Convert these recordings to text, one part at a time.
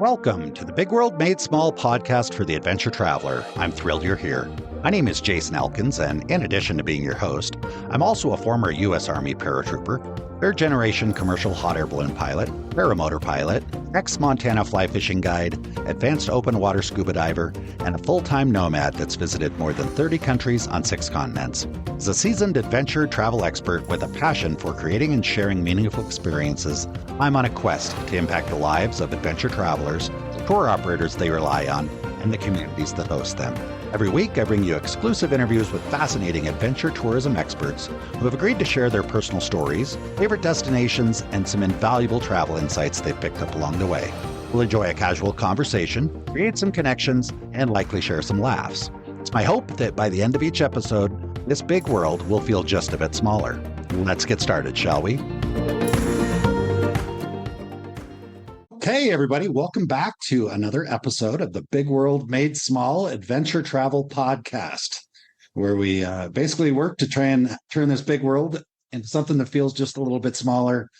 Welcome to the Big World Made Small podcast for the adventure traveler. I'm thrilled you're here. My name is Jason Elkins, and in addition to being your host, I'm also a former U.S. Army paratrooper, third-generation commercial hot air balloon pilot, paramotor pilot, ex-Montana fly fishing guide, advanced open water scuba diver, and a full-time nomad that's visited more than 30 countries on 6 continents. As a seasoned adventure travel expert with a passion for creating and sharing meaningful experiences, I'm on a quest to impact the lives of adventure travelers, the tour operators they rely on, and the communities that host them. Every week, I bring you exclusive interviews with fascinating adventure tourism experts who have agreed to share their personal stories, favorite destinations, and some invaluable travel insights they've picked up along the way. We'll enjoy a casual conversation, create some connections, and likely share some laughs. It's my hope that by the end of each episode, this big world will feel just a bit smaller. Let's get started, shall we? Okay, everybody, welcome back to another episode of the Big World Made Small Adventure Travel Podcast, where we basically work to try and turn this big world into something that feels just a little bit smaller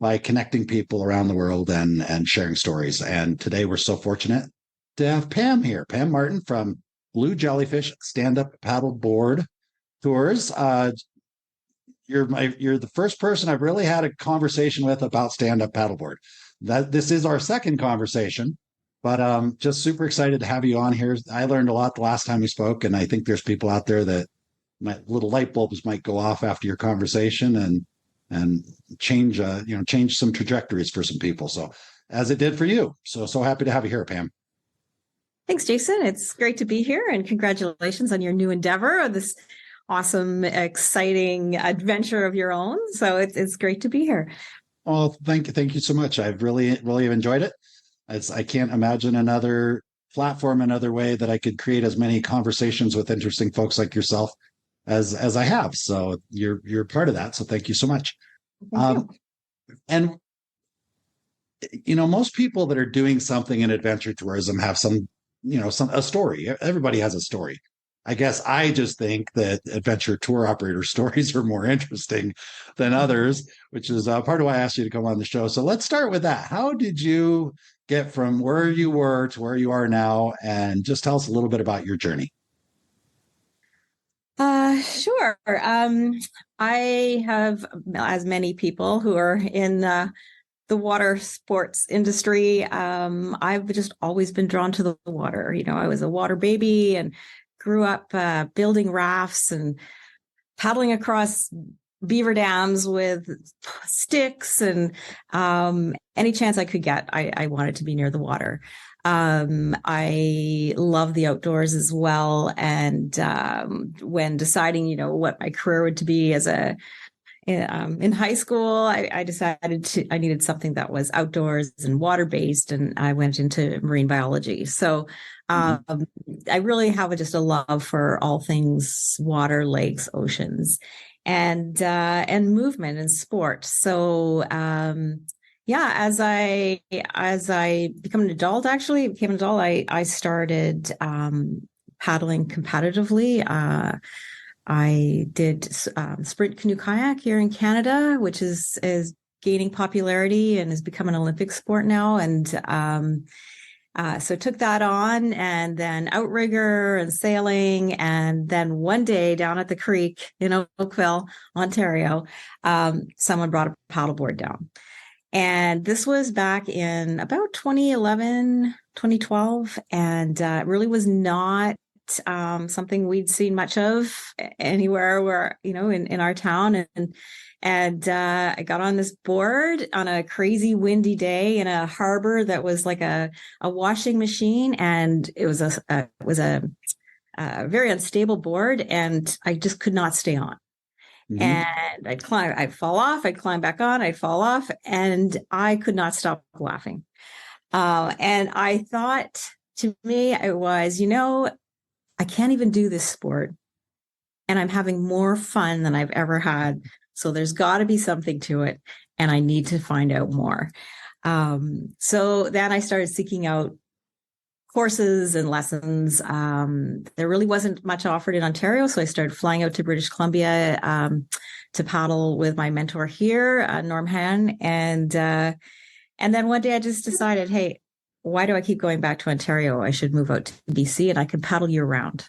by connecting people around the world and sharing stories. And today we're so fortunate to have Pam here, Pam Martin from Blue Jellyfish Stand Up Paddleboard Tours. You're the first person I've really had a conversation with about stand up paddleboard. This is our second conversation, but just super excited to have you on here. I learned a lot the last time we spoke, and I think there's people out there that little light bulbs might go off after your conversation and change some trajectories for some people. So as it did for you. So happy to have you here, Pam. Thanks, Jason. It's great to be here, and congratulations on your new endeavor, this awesome, exciting adventure of your own. So it's great to be here. Oh, thank you so much. I've really enjoyed it. I can't imagine another platform, another way that I could create as many conversations with interesting folks like yourself as I have. So you're part of that. So thank you so much. Thank you. And most people that are doing something in adventure tourism have a story. Everybody has a story. I guess I just think that adventure tour operator stories are more interesting than others, which is part of why I asked you to come on the show. So let's start with that. How did you get from where you were to where you are now? And just tell us a little bit about your journey. Sure. I have, as many people who are in the water sports industry, I've just always been drawn to the water. I was a water baby and grew up building rafts and paddling across beaver dams with sticks, and any chance I could get, I wanted to be near the water. I love the outdoors as well. And when deciding, what my career would to be in high school, I decided I needed something that was outdoors and water-based, and I went into marine biology. So I really have just a love for all things water, lakes, oceans, and movement and sport. So as I became an adult, I started paddling competitively. I did sprint canoe kayak here in Canada, which is gaining popularity and has become an Olympic sport now. And so took that on, and then outrigger and sailing. And then one day down at the creek in Oakville, Ontario, someone brought a paddleboard down. And this was back in about 2011, 2012. And it really was not something we'd seen much of anywhere where, in our town. And I got on this board on a crazy windy day in a harbor that was like a washing machine. And it was a very unstable board, and I just could not stay on. Mm-hmm. And I'd fall off, I'd climb back on, I'd fall off, and I could not stop laughing. And I thought, to me, it was, I can't even do this sport, and I'm having more fun than I've ever had. So there's got to be something to it, and I need to find out more. So then I started seeking out courses and lessons. There really wasn't much offered in Ontario, so I started flying out to British Columbia to paddle with my mentor here, Norm Han. And then one day I just decided, hey, why do I keep going back to Ontario? I should move out to BC and I can paddle year round.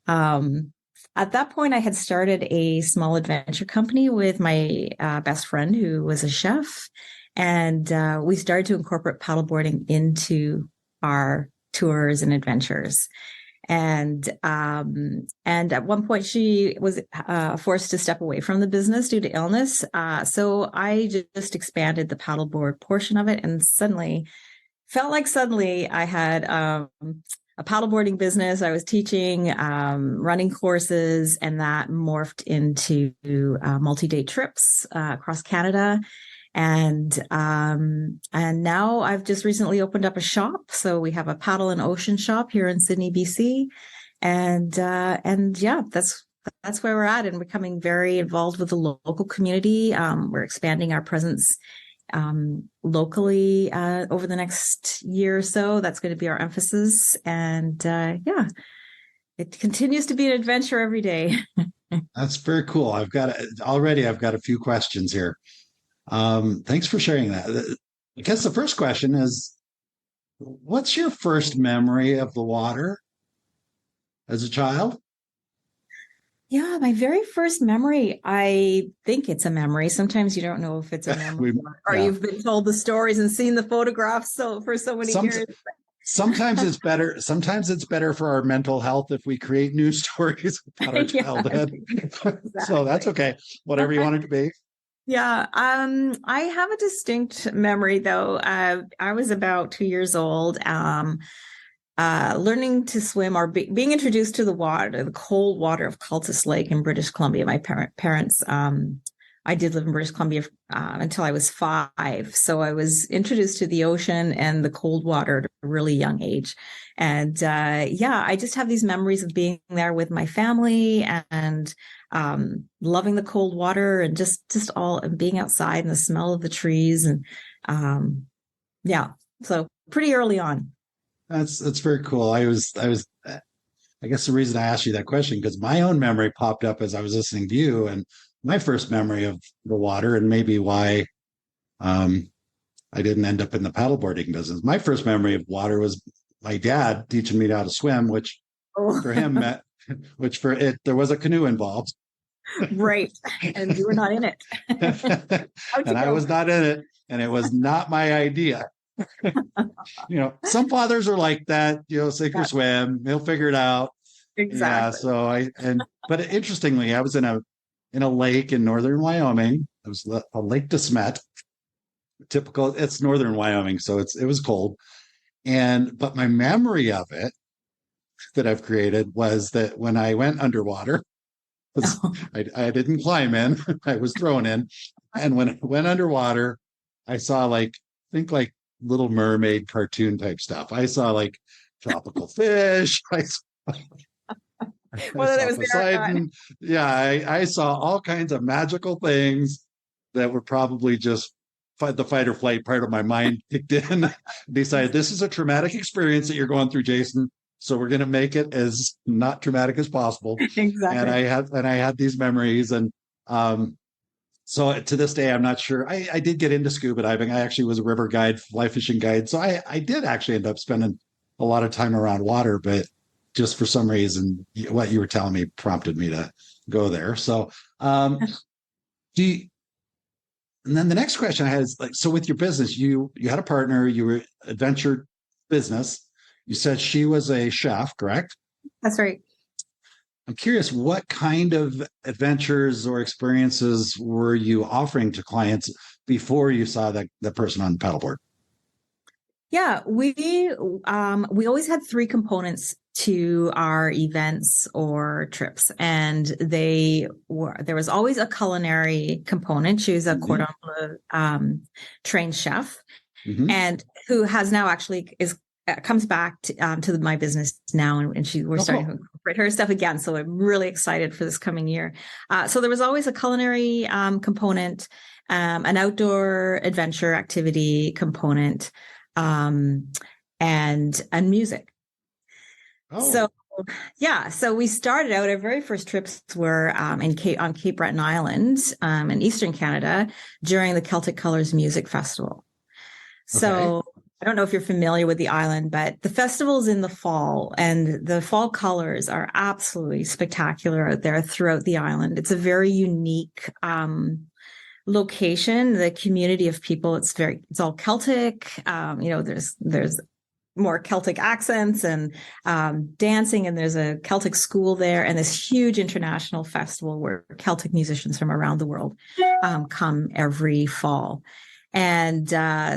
At that point, I had started a small adventure company with my best friend who was a chef. And we started to incorporate paddleboarding into our tours and adventures. And at one point she was forced to step away from the business due to illness. So I just expanded the paddleboard portion of it, and suddenly I had a paddleboarding business. I was teaching, running courses, and that morphed into multi-day trips across Canada. And now I've just recently opened up a shop. So we have a paddle and ocean shop here in Sydney, BC. And yeah, that's where we're at, and becoming very involved with the local community. We're expanding our presence locally over the next year or so. That's going to be our emphasis. And yeah, it continues to be an adventure every day. That's very cool. I've got a few questions here. Thanks for sharing that. I guess the first question is, what's your first memory of the water as a child? Yeah, my very first memory, I think it's a memory. Sometimes you don't know if it's a memory or you've been told the stories and seen the photographs for so many years. Sometimes it's better. Sometimes it's better for our mental health if we create new stories about our childhood. Exactly. So that's okay. Whatever you want it to be. Yeah. I have a distinct memory though. I was about 2 years old. Learning to swim or being introduced to the cold water of Cultus Lake in British Columbia. My parents, I did live in British Columbia until I was 5. So I was introduced to the ocean and the cold water at a really young age. And yeah, I just have these memories of being there with my family and loving the cold water and just all and being outside and the smell of the trees. And yeah, so pretty early on. That's very cool. I guess the reason I asked you that question, because my own memory popped up as I was listening to you, and my first memory of the water, and maybe why I didn't end up in the paddleboarding business. My first memory of water was my dad teaching me how to swim, which for him meant, there was a canoe involved. Right. And you were not in it. And I was not in it, and it was not my idea. Some fathers are like that, sink or swim, he'll figure it out. Exactly. Yeah. But interestingly, I was in a lake in northern Wyoming. It was a Lake de Smet. Typical, it's northern Wyoming, so it was cold. But my memory of it that I've created was that when I went underwater, I didn't climb in, I was thrown in. And when I went underwater, I saw like Little Mermaid cartoon type stuff. I saw like tropical fish. Whether it was Poseidon. Yeah, I saw all kinds of magical things that were probably just the fight or flight part of my mind kicked in. Decided this is a traumatic experience that you're going through, Jason. So we're going to make it as not traumatic as possible. Exactly. And I had these memories, and so to this day, I'm not sure. I did get into scuba diving. I actually was a river guide, fly fishing guide. So I did actually end up spending a lot of time around water, but just for some reason, what you were telling me prompted me to go there. So, and then the next question I had is so with your business, you had a partner, you were adventure business. You said she was a chef, correct? That's right. I'm curious, what kind of adventures or experiences were you offering to clients before you saw the person on the paddleboard? Yeah, we always had 3 components to our events or trips, and there was always a culinary component. She was a cordon bleu trained chef, and who has now actually comes back to my business now, and we're starting to incorporate her stuff again. So I'm really excited for this coming year. So there was always a culinary component, an outdoor adventure activity component, and music. So yeah, so we started out. Our very first trips were on Cape Breton Island in Eastern Canada during the Celtic Colours Music Festival. So I don't know if you're familiar with the island, but the festival's in the fall, and the fall colors are absolutely spectacular out there throughout the island. It's a very unique location. The community of people, it's all Celtic. There's more Celtic accents and dancing, and there's a Celtic school there, and this huge international festival where Celtic musicians from around the world come every fall. And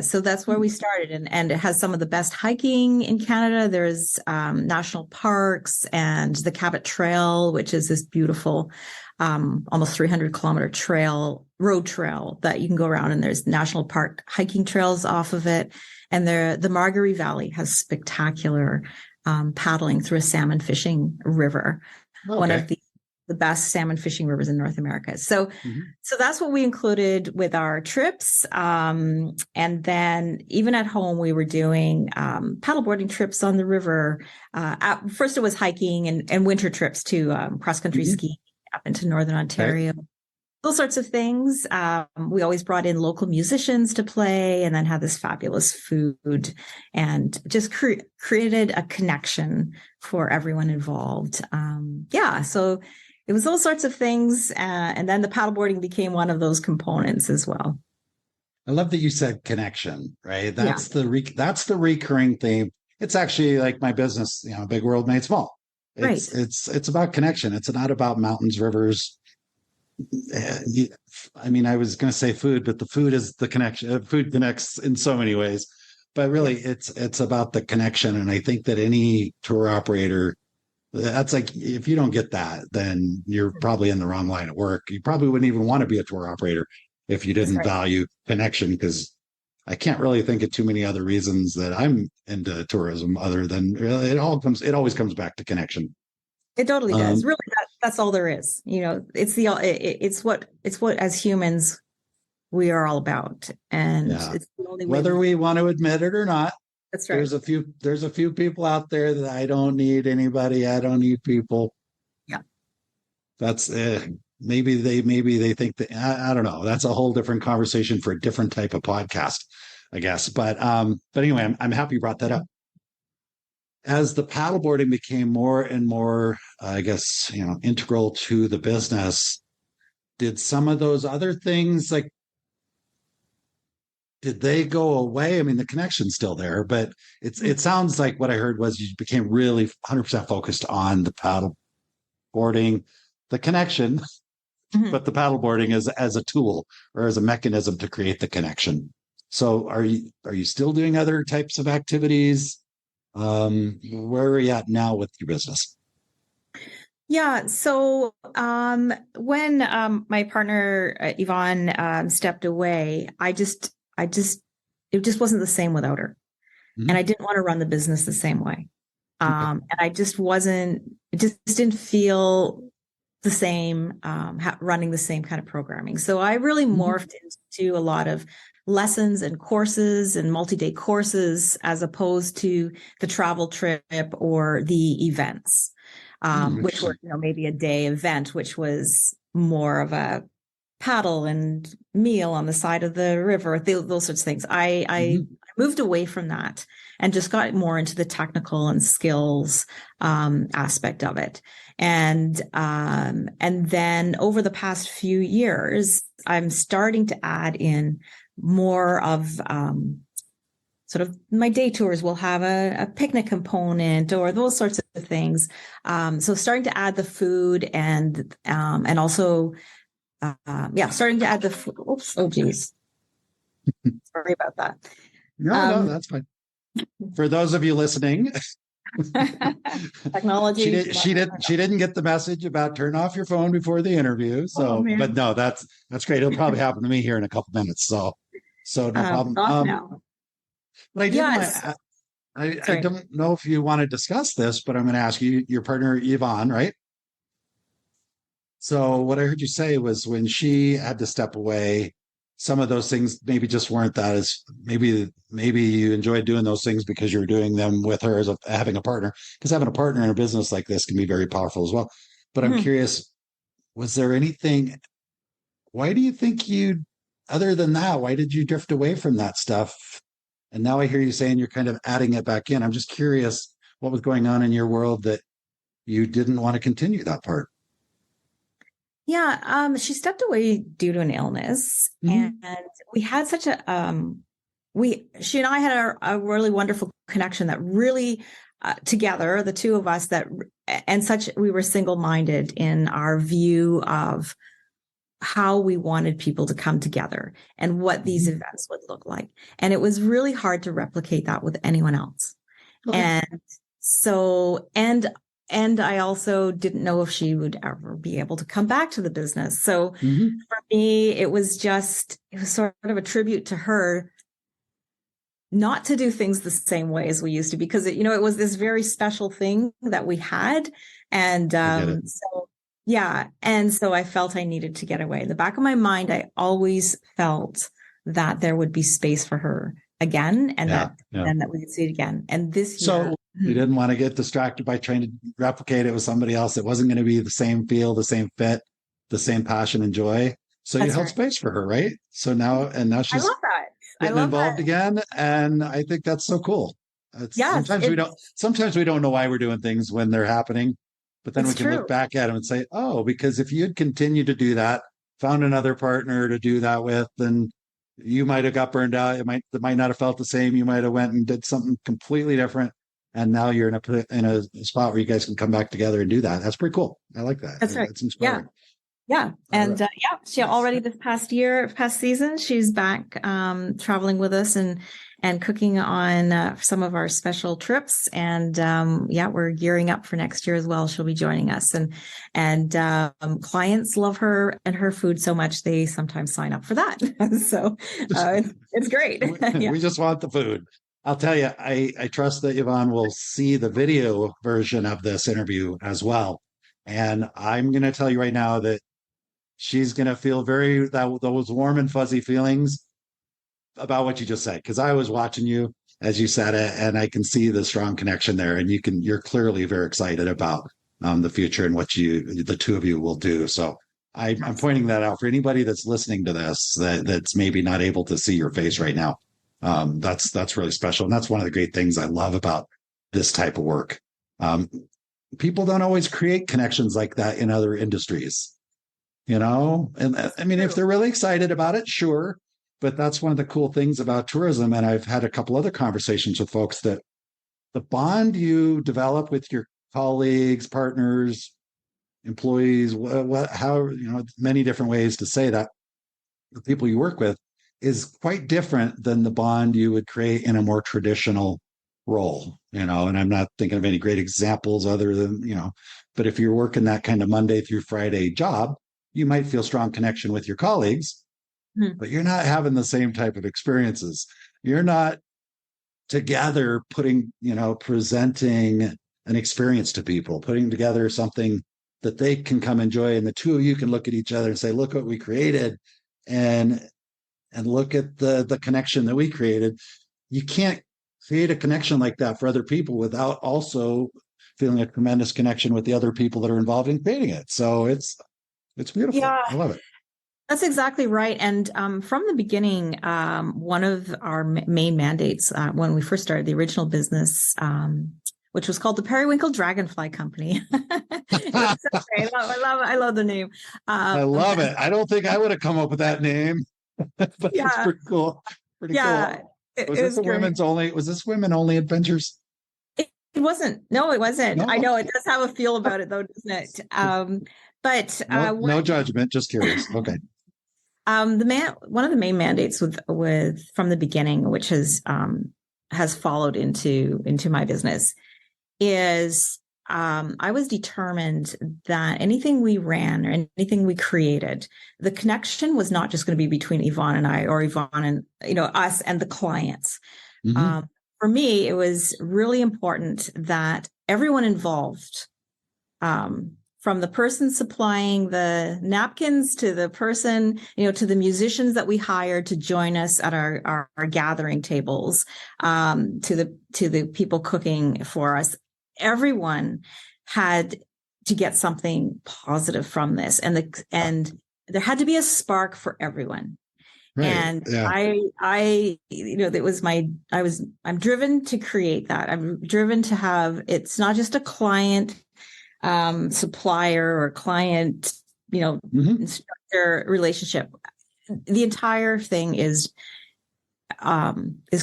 so that's where we started. And it has some of the best hiking in Canada. There's national parks and the Cabot Trail, which is this beautiful, almost 300-kilometer road trail that you can go around. And there's national park hiking trails off of it. And the Margaree Valley has spectacular paddling through a salmon fishing river, one of the best salmon fishing rivers in North America. So that's what we included with our trips. And then even at home, we were doing paddleboarding trips on the river. First, it was hiking and winter trips to cross-country skiing up into Northern Ontario. Right. Those sorts of things. We always brought in local musicians to play, and then had this fabulous food, and just created a connection for everyone involved. So it was all sorts of things. And then the paddleboarding became one of those components as well. I love that you said connection, right? That's the recurring theme. It's actually like my business, Big World Made Small. It's about connection. It's not about mountains, rivers. I was going to say food, but the food is the connection. Food connects in so many ways, but really it's about the connection. And I think that any tour operator, that's like, if you don't get that, then you're probably in the wrong line of work. You probably wouldn't even want to be a tour operator if you didn't value connection, because I can't really think of too many other reasons that I'm into tourism other than it always comes back to connection. It totally does. Really, that's all there is. It's what as humans we are all about, and it's the only way. Whether we want to admit it or not, that's right. There's a few people out there that I don't need anybody. I don't need people. Yeah, that's maybe they think that I don't know. That's a whole different conversation for a different type of podcast, I guess. But anyway, I'm happy you brought that up. As the paddleboarding became more and more, I guess, integral to the business, did some of those other things, did they go away? I mean, the connection's still there, but it sounds like what I heard was you became really 100% focused on the paddleboarding, the connection, but the paddleboarding as a tool or as a mechanism to create the connection. So are you still doing other types of activities? Where are you at now with your business? Yeah. So when my partner Yvonne stepped away, it just wasn't the same without her, and I didn't want to run the business the same way. And it just didn't feel the same running the same kind of programming. So I really morphed into a lot of lessons and courses and multi-day courses, as opposed to the travel trip or the events, which were, maybe a day event, which was more of a paddle and meal on the side of the river, those sorts of things. I moved away from that and just got more into the technical and skills aspect of it. And then over the past few years, I'm starting to add in more of sort of my day tours will have a picnic component or those sorts of things. So starting to add the food and also starting to add the food. Oops, oh geez, sorry about that. No, that's fine. For those of you listening, technology. She didn't get the message about turn off your phone before the interview. So, but no, that's great. It'll probably happen to me here in a couple minutes. So no problem. But I did. I don't know if you want to discuss this, but I'm going to ask you. Your partner Yvonne, right? So what I heard you say was when she had to step away, some of those things maybe just weren't that as maybe you enjoyed doing those things because you were doing them with her as having a partner, because having a partner in a business like this can be very powerful as well. But I'm curious, was there anything, why do you think other than that, why did you drift away from that stuff? And now I hear you saying you're kind of adding it back in. I'm just curious what was going on in your world that you didn't want to continue that part. Yeah, she stepped away due to an illness, and we had such a she and I had a really wonderful connection that really together, the two of us, that and such we were single-minded in our view of how we wanted people to come together and what these events would look like. And it was really hard to replicate that with anyone else. Okay. And so, and I also didn't know if she would ever be able to come back to the business. So for me, it was sort of a tribute to her not to do things the same way as we used to, because it was this very special thing that we had. And so, yeah. And so I felt I needed to get away. In the back of my mind, I always felt that there would be space for her again, and that we could see it again. And this year, you didn't want to get distracted by trying to replicate it with somebody else. It wasn't going to be the same feel, the same fit, the same passion and joy. So you held space for her, right? So now she's getting involved again, and I think that's so cool. Sometimes we don't know why we're doing things when they're happening, but then we can look back at them and say, oh, because if you'd continued to do that, found another partner to do that with, then you might have got burned out. It might not have felt the same. You might have went and did something completely different. And now you're in a spot where you guys can come back together and do that. That's pretty cool. I like that. That's right. It's inspiring. Yeah. And she already this past season, she's back traveling with us and cooking on some of our special trips. And we're gearing up for next year as well. She'll be joining us. And clients love her and her food so much, they sometimes sign up for that. So it's great. We just want the food. I'll tell you, I trust that Yvonne will see the video version of this interview as well. And I'm going to tell you right now that she's going to feel those warm and fuzzy feelings about what you just said. Because I was watching you as you said it, and I can see the strong connection there. And you're clearly very excited about the future and what the two of you will do. So I'm pointing that out for anybody that's listening to this that's maybe not able to see your face right now. That's really special. And that's one of the great things I love about this type of work. People don't always create connections like that in other industries, and I mean, if they're really excited about it, sure. But that's one of the cool things about tourism. And I've had a couple other conversations with folks that the bond you develop with your colleagues, partners, employees, many different ways to say that, the people you work with, is quite different than the bond you would create in a more traditional role, and I'm not thinking of any great examples other than, but if you're working that kind of Monday through Friday job, you might feel strong connection with your colleagues, but you're not having the same type of experiences. You're not together presenting an experience to people, putting together something that they can come enjoy. And the two of you can look at each other and say, look what we created. And look at the connection that we created. You can't create a connection like that for other people without also feeling a tremendous connection with the other people that are involved in creating it. So it's beautiful. Yeah. I love it. That's exactly right. And from the beginning, one of our main mandates when we first started the original business, which was called the Periwinkle Dragonfly Company. I love the name. I love it. I don't think I would have come up with that name, but it's pretty cool. Pretty cool. Was this women only adventures? It wasn't. No, it wasn't. No? I know it does have a feel about it though, doesn't it? But no judgment, just curious. Okay. One of the main mandates with from the beginning, which has followed into my business, is I was determined that anything we ran or anything we created, the connection was not just going to be between Yvonne and I, or Yvonne and us and the clients. For me, it was really important that everyone involved, from the person supplying the napkins to the person, to the musicians that we hired to join us at our gathering tables, to the people cooking for us. Everyone had to get something positive from this, and there had to be a spark for everyone. And I'm driven to create that. I'm driven to have, it's not just a client, supplier or client, instructor relationship. The entire thing is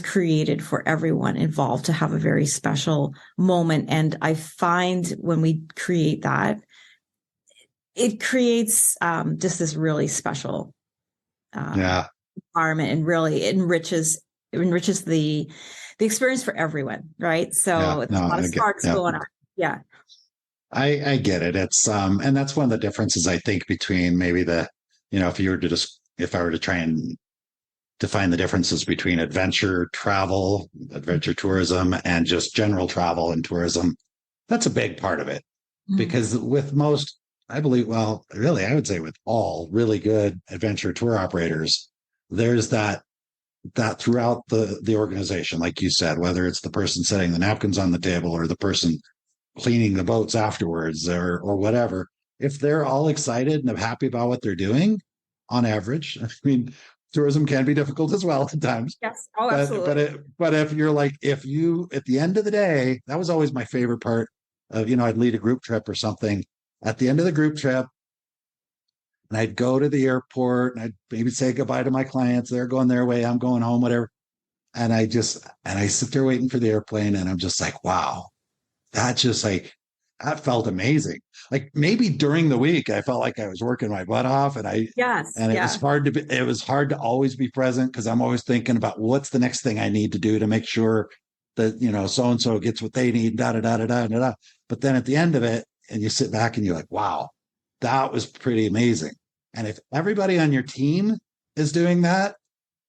created for everyone involved to have a very special moment. And I find when we create that, it creates just this really special environment, and really enriches the experience for everyone, right? So it's a lot of sparks going on. Yeah. I get it. It's and that's one of the differences, I think, between maybe if I were to try and define the differences between adventure travel, adventure tourism, and just general travel and tourism. That's a big part of it. Because with most, I believe, well, really, I would say with all really good adventure tour operators, there's that throughout the organization, like you said, whether it's the person setting the napkins on the table or the person cleaning the boats afterwards or whatever, if they're all excited and happy about what they're doing, on average, I mean, tourism can be difficult as well at times. Yes. Oh, absolutely. But if you're like, if you, at the end of the day, that was always my favorite part of, I'd lead a group trip or something. At the end of the group trip, and I'd go to the airport and I'd maybe say goodbye to my clients. They're going their way. I'm going home, whatever. And I sit there waiting for the airplane, and I'm just like, wow, that felt amazing. Like maybe during the week, I felt like I was working my butt off, and it was hard to always be present because I'm always thinking about what's the next thing I need to do to make sure that, so-and-so gets what they need, da, da, da, da, da, da, da. But then at the end of it, and you sit back and you're like, wow, that was pretty amazing. And if everybody on your team is doing that,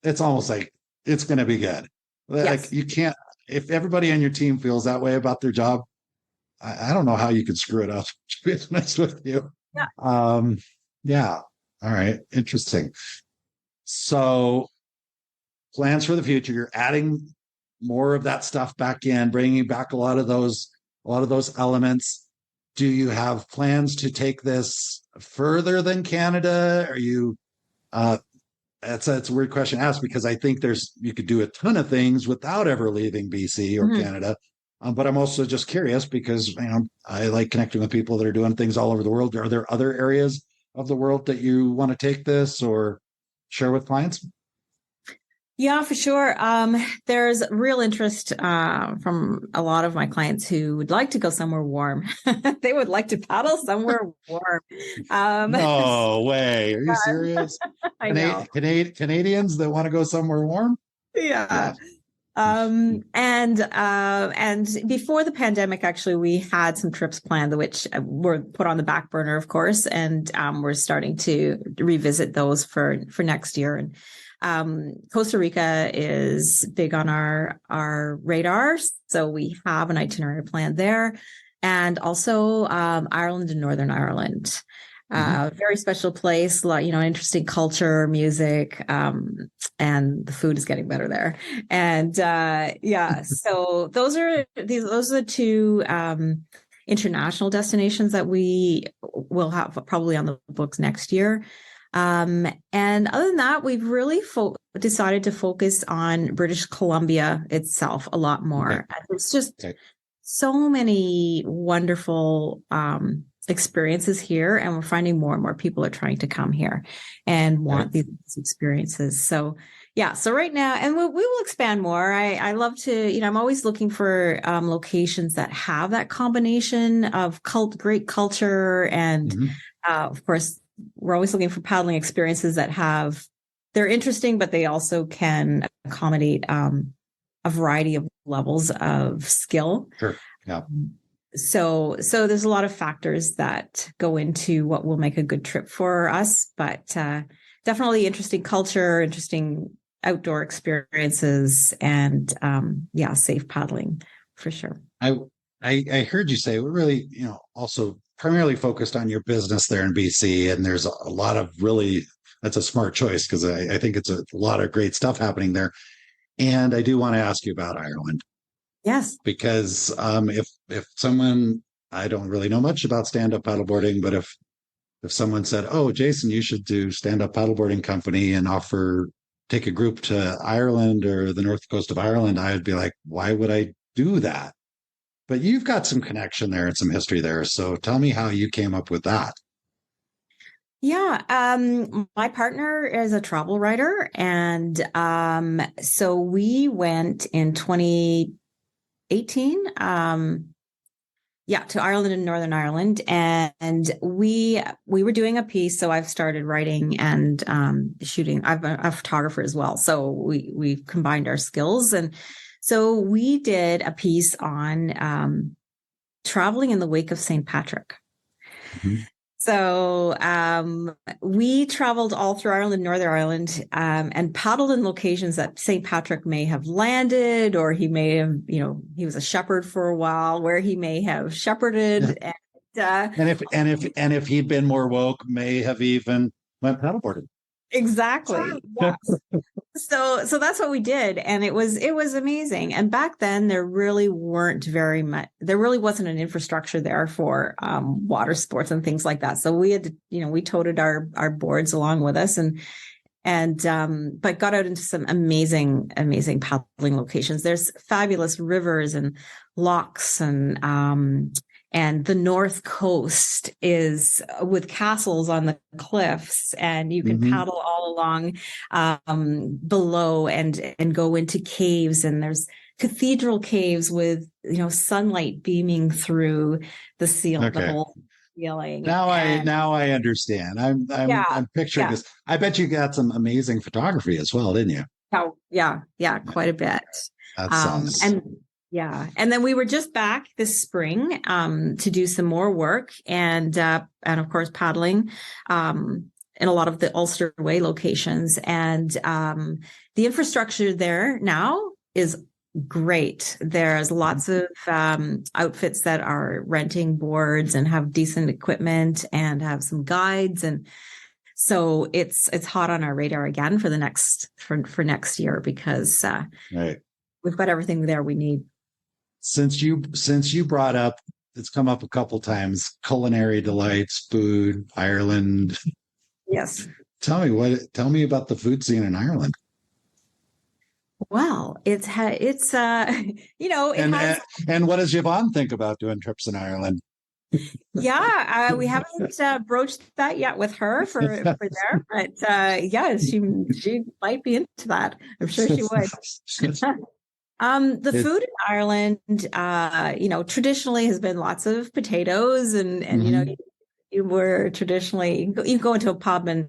it's almost like it's going to be good. Yes. Like you can't, if everybody on your team feels that way about their job, I don't know how you could screw it up, to be honest with you. Yeah. Yeah. All right. Interesting. So plans for the future, you're adding more of that stuff back in, bringing back a lot of those elements. Do you have plans to take this further than Canada? Are you, it's a weird question to ask, because I think you could do a ton of things without ever leaving BC or Canada. But I'm also just curious because, I like connecting with people that are doing things all over the world. Are there other areas of the world that you want to take this or share with clients? Yeah, for sure. There's real interest from a lot of my clients who would like to go somewhere warm. They would like to paddle somewhere warm. No way. Are you serious? I know. Canadians that want to go somewhere warm? Yeah. And before the pandemic, actually, we had some trips planned, which were put on the back burner, of course, and we're starting to revisit those for next year. And Costa Rica is big on our radar, so we have an itinerary planned there, and also Ireland and Northern Ireland. Very special place, interesting culture, music, and the food is getting better there. And so those are the two international destinations that we will have probably on the books next year. And other than that, we've really decided to focus on British Columbia itself a lot more. Okay. It's just so many wonderful experiences here, and we're finding more and more people are trying to come here and want these experiences. So right now, and we will expand more. I love to, I'm always looking for locations that have that combination of great culture and of course, we're always looking for paddling experiences that they're interesting, but they also can accommodate a variety of levels of skill. Sure. Yeah. So there's a lot of factors that go into what will make a good trip for us, but definitely interesting culture, interesting outdoor experiences, and safe paddling for sure. I heard you say we're really, also primarily focused on your business there in BC, and there's a lot of that's a smart choice because I think it's a lot of great stuff happening there. And I do want to ask you about Ireland. Yes. Because if someone, I don't really know much about stand-up paddleboarding, but if someone said, oh, Jason, you should do stand-up paddleboarding company and offer take a group to Ireland or the north coast of Ireland, I would be like, why would I do that? But you've got some connection there and some history there. So tell me how you came up with that. Yeah, my partner is a travel writer, and so we went in 2018, to Ireland and Northern Ireland, and we were doing a piece. So I've started writing and shooting. I'm a photographer as well, so we combined our skills, and so we did a piece on traveling in the wake of St. Patrick. Mm-hmm. So we traveled all through Ireland, Northern Ireland, and paddled in locations that St. Patrick may have landed, or he may have, he was a shepherd for a while, where he may have shepherded. And if he'd been more woke, may have even went paddleboarding. Exactly. Yes. So that's what we did. And it was amazing. And back then there really wasn't an infrastructure there for water sports and things like that. So we had to, we toted our boards along with us but got out into some amazing paddling locations. There's fabulous rivers and lochs and the North Coast is with castles on the cliffs, and you can paddle all along below and go into caves. And there's cathedral caves with sunlight beaming through the ceiling, the whole ceiling. Now I understand. I'm picturing this. I bet you got some amazing photography as well, didn't you? Oh, yeah, quite a bit. That sounds. Yeah. And then we were just back this spring to do some more work and of course paddling in a lot of the Ulster Way locations. And the infrastructure there now is great. There's lots of outfits that are renting boards and have decent equipment and have some guides. And so it's hot on our radar again for the next year because we've got everything there we need. Since you brought up, it's come up a couple times, culinary delights, food, Ireland. Yes. Tell me about the food scene in Ireland. Well, and what does Yvonne think about doing trips in Ireland? Yeah, we haven't broached that yet with her for there, but she might be into that. I'm sure she would. The food in Ireland, traditionally has been lots of potatoes and you were traditionally, you go into a pub and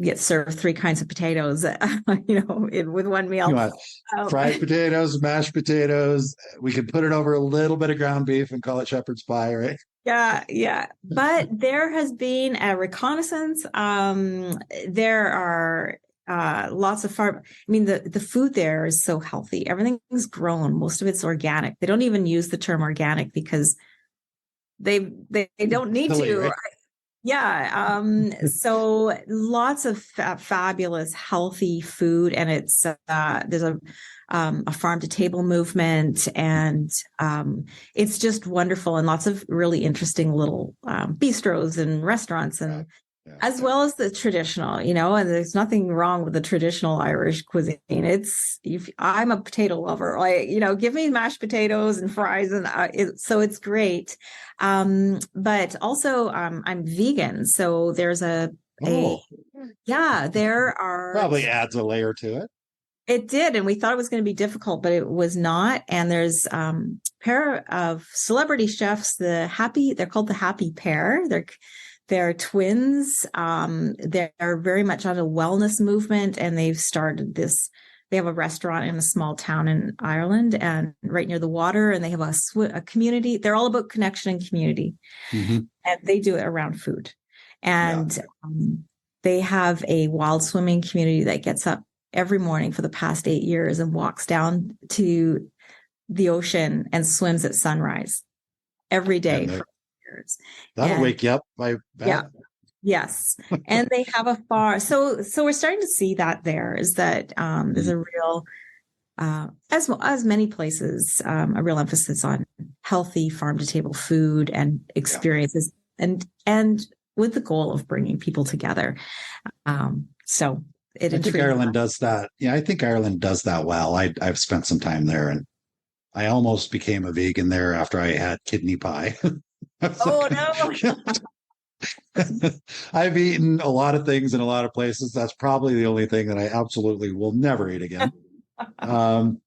get served 3 kinds of potatoes, with one meal. Fried potatoes, mashed potatoes. We could put it over a little bit of ground beef and call it shepherd's pie, right? Yeah. But there has been a reconnaissance. There are lots of farm. I mean, the food there is so healthy. Everything's grown. Most of it's organic. They don't even use the term organic because they don't need to. Right? Yeah. So lots of fabulous, healthy food, and it's there's a farm to table movement, and it's just wonderful, and lots of really interesting little bistros and restaurants and. As well as the traditional, and there's nothing wrong with the traditional Irish cuisine. I'm a potato lover, give me mashed potatoes and fries, and so it's great. But also, I'm vegan, so there's there are probably adds a layer to it. It did, and we thought it was going to be difficult, but it was not. And there's a pair of celebrity chefs, they're called the Happy Pair. They're twins. They're very much on a wellness movement, and they've started this. They have a restaurant in a small town in Ireland, and right near the water. And they have a community. They're all about connection and community, and they do it around food. And they have a wild swimming community that gets up every morning for the past 8 years and walks down to the ocean and swims at sunrise every day. That'll wake you up. Yes. And they have a farm. So we're starting to see that there's a real, as many places, a real emphasis on healthy farm to table food and experiences and with the goal of bringing people together. So it I think intrigued Ireland me. does that. Yeah, I think Ireland does that well. I've spent some time there, and I almost became a vegan there after I had kidney pie. I was Oh like, no. I've eaten a lot of things in a lot of places. That's probably the only thing that I absolutely will never eat again. Um,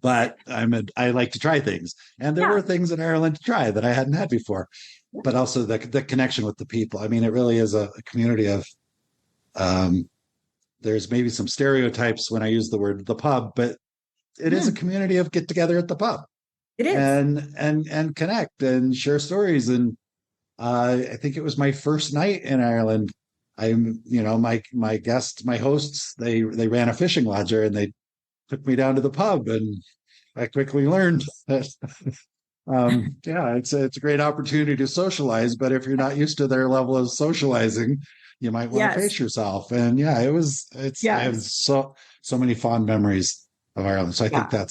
but I like to try things, and there Yeah. were things in Ireland to try that I hadn't had before. But also the connection with the people. I mean, it really is a community of. Um, there's maybe some stereotypes when I use the word the pub, but it is a Mhm. community of get together at the pub It is. and connect and share stories. And I think it was my first night in Ireland. My hosts, they ran a fishing lodge there, and they took me down to the pub, and I quickly learned that yeah, it's a great opportunity to socialize, but if you're not used to their level of socializing, you might want to Yes. pace yourself. And yeah, I have Yes. so many fond memories of Ireland. So I think Yeah.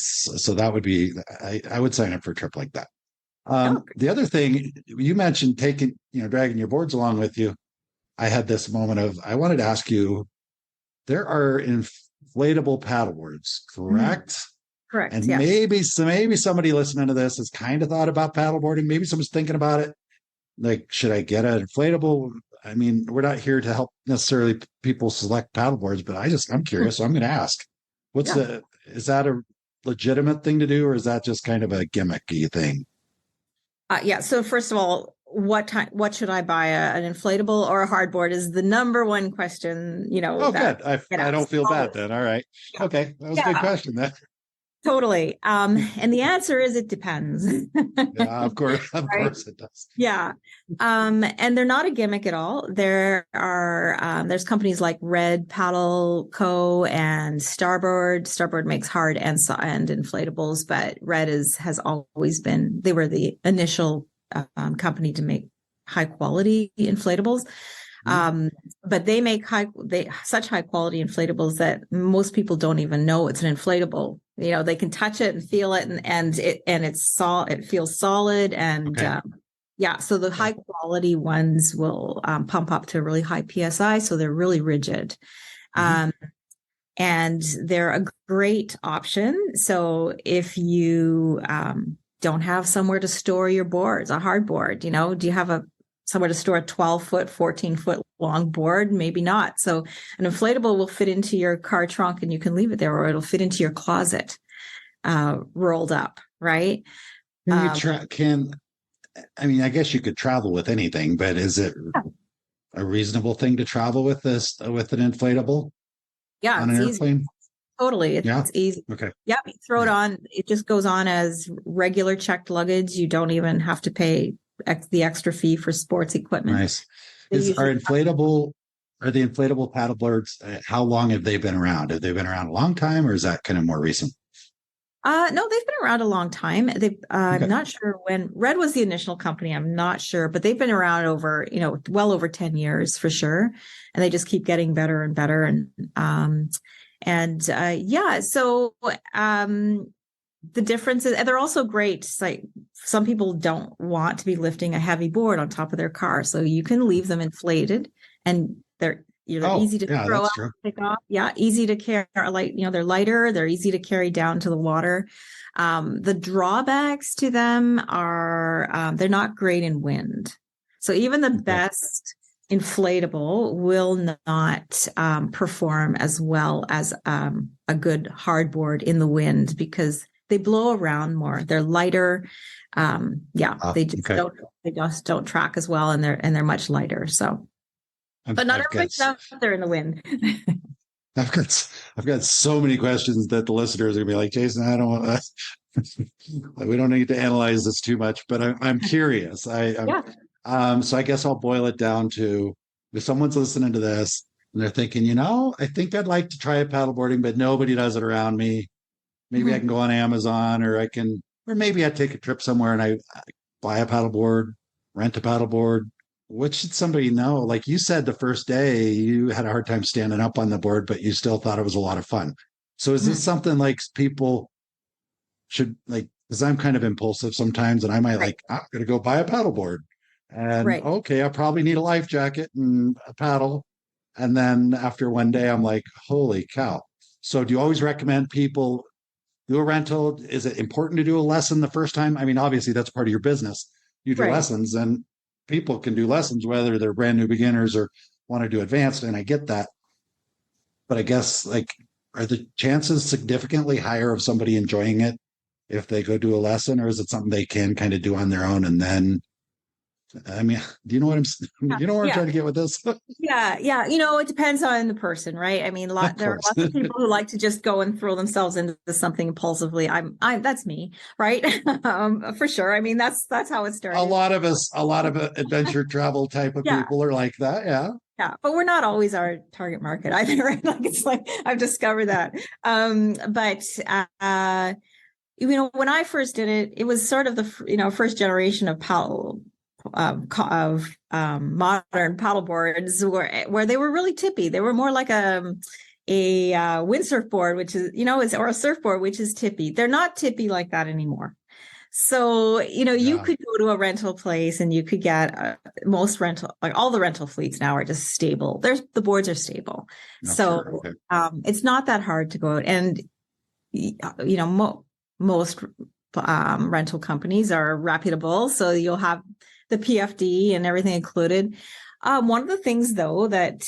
that would be, I would sign up for a trip like that. Oh, The other thing you mentioned, dragging your boards along with you. I had this moment of, I wanted to ask you, there are inflatable paddleboards, mhm. correct? Correct. And Yes. maybe somebody listening to this has kind of thought about paddleboarding. Maybe someone's thinking about it. Like, should I get an inflatable? I mean, we're not here to help necessarily people select paddleboards, but I'm Hmm. curious. So I'm going to ask, Yeah. is that a legitimate thing to do, or is that just kind of a gimmicky thing? Yeah. So first of all, what should I buy? An inflatable or a hardboard is the number one question, Oh, that good. get I don't asked feel bad always. then. All right. Yeah. Okay. That was a good Yeah, question then. totally. And the answer is it depends. Yeah, of course. Of Right? course it does. Yeah. And they're not a gimmick at all. There's companies like Red Paddle Co. and Starboard. Starboard makes hard and inflatables, but has always been, they were the initial company to make high quality inflatables. Mhm. Um, but they make such high quality inflatables that most people don't even know it's an inflatable. They can touch it and feel it, it feels solid, and Okay. yeah. So the Okay. high quality ones will pump up to a really high psi, so they're really rigid. Mhm. Um, and they're a great option. So if you don't have somewhere to store your boards, a hardboard, do you have somewhere to store a 12-foot, 14-foot long board? Maybe not. So an inflatable will fit into your car trunk and you can leave it there, or it'll fit into your closet, rolled up, right? Can you Um, try? I mean, I guess you could travel with anything, but is it a reasonable thing to travel with with an inflatable yeah, on an it's easy. airplane? Totally. Yeah. It's easy. Okay. Yeah, you throw it Okay. on. It just goes on as regular checked luggage. You don't even have to pay the extra fee for sports equipment. Nice. They Is usually, are the inflatable paddleboards? How long have they been around? Have they been around a long time, or is that kind of more recent? no, they've been around a long time. I'm Okay. not sure when Red was the initial company. I'm not sure, but they've been around over, well over 10 years for sure. And they just keep getting better and better. Yeah, so, the difference is, and they're also great. It's like some people don't want to be lifting a heavy board on top of their car, so you can leave them inflated, and they're Oh, easy to yeah, throw that's out, true. pick off. Yeah, easy to carry. They're lighter. They're easy to carry down to the water. The drawbacks to them are they're not great in wind. So even the Okay. best inflatable will not perform as well as a good hardboard in the wind because they blow around more. They're lighter. Yeah, Oh, okay. they just don't track as well, and they're much lighter. So, but not I've got everybody's out there in the wind. I've got so many questions that the listeners are gonna be like, Jason, I don't want we don't need to analyze this too much, but I'm curious. Yeah. So I guess I'll boil it down to if someone's listening to this and they're thinking, I think I'd like to try paddleboarding, but nobody does it around me. Maybe I can Mhm. go on Amazon, or maybe I take a trip somewhere and I buy a paddleboard, rent a paddleboard. What should somebody know? Like you said, the first day you had a hard time standing up on the board, but you still thought it was a lot of fun. So is this Mhm. something like people should like, because I'm kind of impulsive sometimes and I might Right. like, I'm going to go buy a paddleboard. And Right. okay, I probably need a life jacket and a paddle. And then after one day, I'm like, holy cow. So do you always recommend people do a rental? Is it important to do a lesson the first time? I mean, obviously that's part of your business. You do Right. lessons, and people can do lessons, whether they're brand new beginners or want to do advanced. And I get that. But I guess, like, are the chances significantly higher of somebody enjoying it if they go do a lesson, or is it something they can kind of do on their own? And then, I mean, do you know what you know where I'm Yeah. trying to get with this? Yeah. It depends on the person, right? I mean, Of there are course. lots of people who like to just go and throw themselves into something impulsively. That's me, right? For sure. I mean, that's how it started. A lot of adventure travel type of Yeah. people are like that. Yeah. Yeah, but we're not always our target market either, right? Like it's like I've discovered that. But when I first did it, it was sort of the first generation of modern paddleboards where they were really tippy. They were more like a windsurf board, which is or a surfboard, which is tippy. They're not tippy like that anymore. So, you could go to a rental place and you could get like all the rental fleets now are just stable. The boards are stable. No, So, sure. Okay. it's not that hard to go out. And, most rental companies are reputable. So you'll have the PFD and everything included. One of the things though that,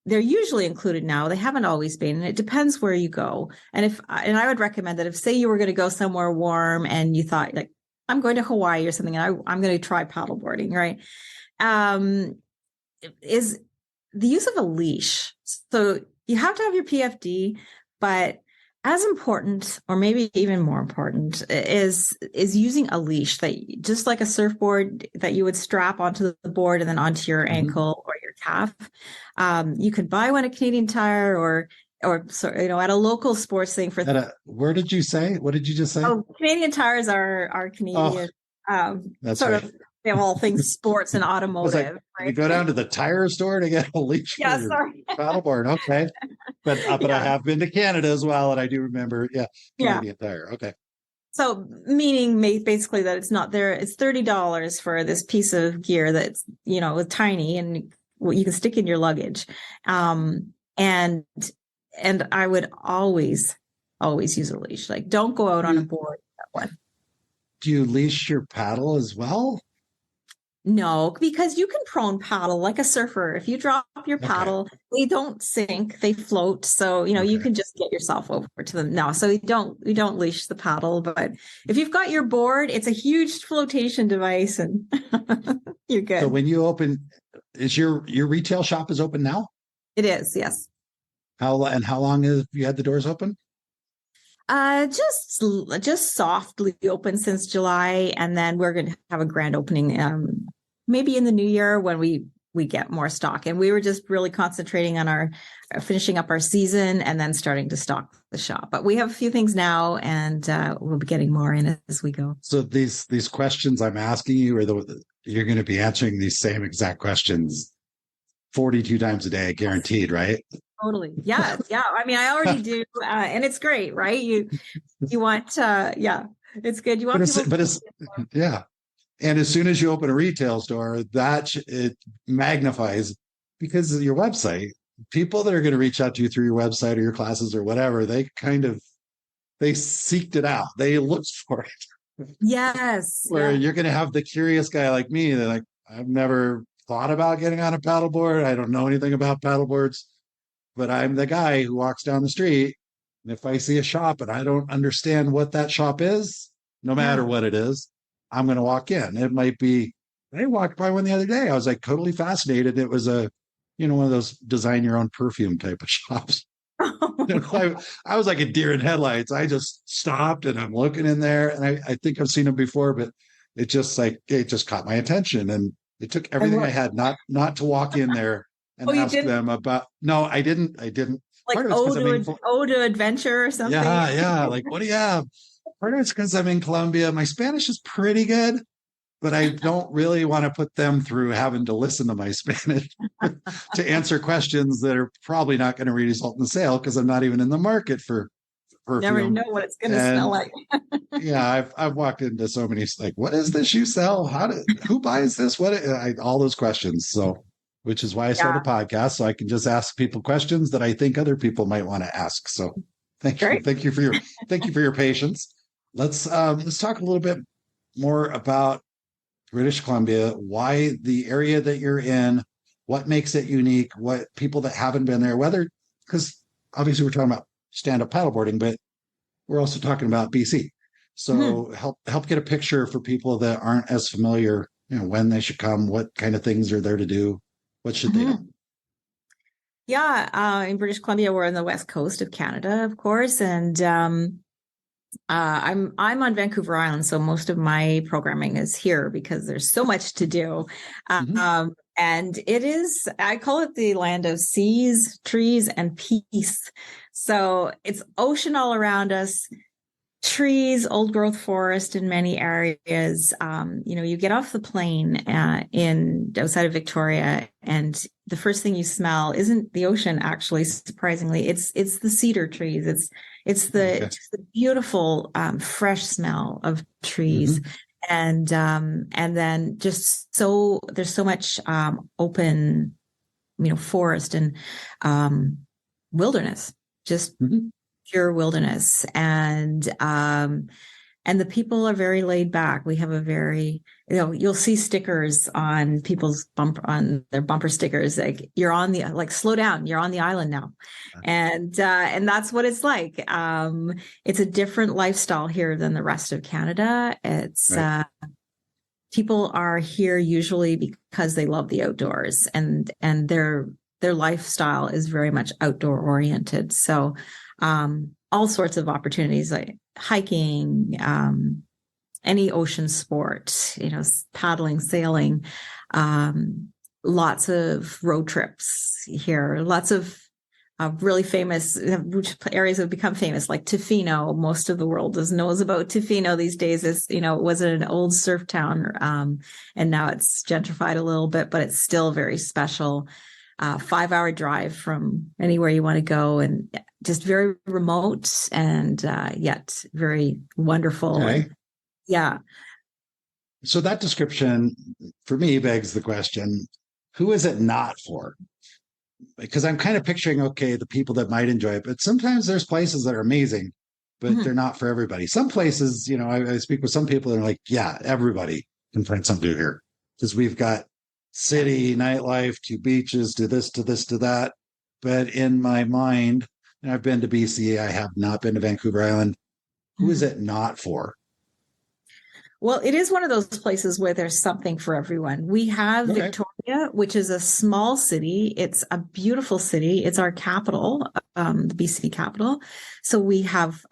they're usually included now. They haven't always been, and it depends where you go. And I would recommend that if, say, you were going to go somewhere warm and you thought, like, I'm going to Hawaii or something, and I'm going to try paddleboarding, right? Is the use of a leash. So you have to have your PFD, but as important, or maybe even more important, is using a leash that, just like a surfboard, that you would strap onto the board and then onto your ankle or your calf. You could buy one at Canadian Tire or at a local sports thing Where did you say? What did you just say? Oh, Canadian Tires are Canadian. That's sort right. of, they have all things sports and automotive. Right? You go down to the tire store to get a leash for your paddleboard. Okay. But I have been to Canada as well, and I do remember, Canadian Tire. Okay. So meaning basically that it's not there. It's $30 for this piece of gear that's, tiny and you can stick in your luggage. And I would always use a leash. Like, don't go out on a board with that one. Do you leash your paddle as well? No, because you can prone paddle like a surfer. If you drop your paddle, they don't sink, they float. So, you can just get yourself over to them. No, so we don't leash the paddle, but if you've got your board, it's a huge flotation device and you're good. So when you open, is your retail shop is open now? It is, yes. How long have you had the doors open? Just softly open since July, and then we're going to have a grand opening maybe in the new year when we get more stock. And we were just really concentrating on our finishing up our season and then starting to stock the shop. But we have a few things now, and we'll be getting more in as we go. So these questions I'm asking you you're going to be answering these same exact questions 42 times a day, guaranteed, right? Totally. Yeah. I mean, I already do. And it's great, right? You want, it's good. You want yeah. And as soon as you open a retail store, it magnifies, because of your website. People that are going to reach out to you through your website or your classes or whatever, they seeked it out. They looked for it. Yes. Where you're going to have the curious guy like me that, like, I've never thought about getting on a paddleboard. I don't know anything about paddleboards. But I'm the guy who walks down the street, and if I see a shop and I don't understand what that shop is, no matter what it is, I'm going to walk in. It might be, I walked by one the other day. I was like totally fascinated. It was one of those design your own perfume type of shops. I was like a deer in headlights. I just stopped and I'm looking in there, and I think I've seen them before, but it just caught my attention, and it took everything I had not to walk in there and ask them about. No, I didn't. Like ode to adventure or something. Yeah. Like, what do you have? Part of it's because I'm in Colombia. My Spanish is pretty good, but I don't really want to put them through having to listen to my Spanish to answer questions that are probably not going to result in the sale, because I'm not even in the market for perfume. Never know what it's going to smell like. Yeah, I've walked into so many, like, what is this you sell? Who buys this? All those questions. So which is why I started a podcast, so I can just ask people questions that I think other people might want to ask. So thank you. Great. Thank you for your patience. Let's talk a little bit more about British Columbia, why the area that you're in, what makes it unique, what people that haven't been there, whether, because obviously we're talking about stand-up paddleboarding, but we're also talking about BC. So help get a picture for people that aren't as familiar, when they should come, what kind of things are there to do, what should they know? Yeah, in British Columbia, we're on the west coast of Canada, of course, and I'm on Vancouver Island, so most of my programming is here because there's so much to do. And it is, I call it the land of seas, trees, and peace. So it's ocean all around us, trees, old growth forest in many areas. You get off the plane outside of Victoria, and the first thing you smell isn't the ocean. Actually, surprisingly, it's the cedar trees. It's the beautiful fresh smell of trees, and then there's so much open, forest and wilderness, just pure wilderness, and the people are very laid back. We have a very, you'll see stickers on people's their bumper stickers, like you're on the, like, slow down, you're on the island now. And that's what it's like. It's a different lifestyle here than the rest of Canada. It's, people are here usually because they love the outdoors, and their lifestyle is very much outdoor oriented. So, all sorts of opportunities like hiking, any ocean sport, paddling, sailing, lots of road trips here, lots of really famous areas have become famous, like Tofino. Most of the world knows about Tofino these days. It was an old surf town, and now it's gentrified a little bit, but it's still very special. 5-hour drive from anywhere you want to go, and just very remote, and yet very wonderful. Okay. Yeah. So that description for me begs the question, who is it not for? Because I'm kind of picturing, the people that might enjoy it, but sometimes there's places that are amazing, but they're not for everybody. Some places, I speak with some people and are like, yeah, everybody can find something to do here, because we've got city, nightlife, to beaches, to this, to this, to that. But in my mind, and I've been to BC, I have not been to Vancouver Island. Who is it not for? Well, it is one of those places where there's something for everyone. We have Victoria, which is a small city. It's a beautiful city. It's our capital, the BC capital. So we have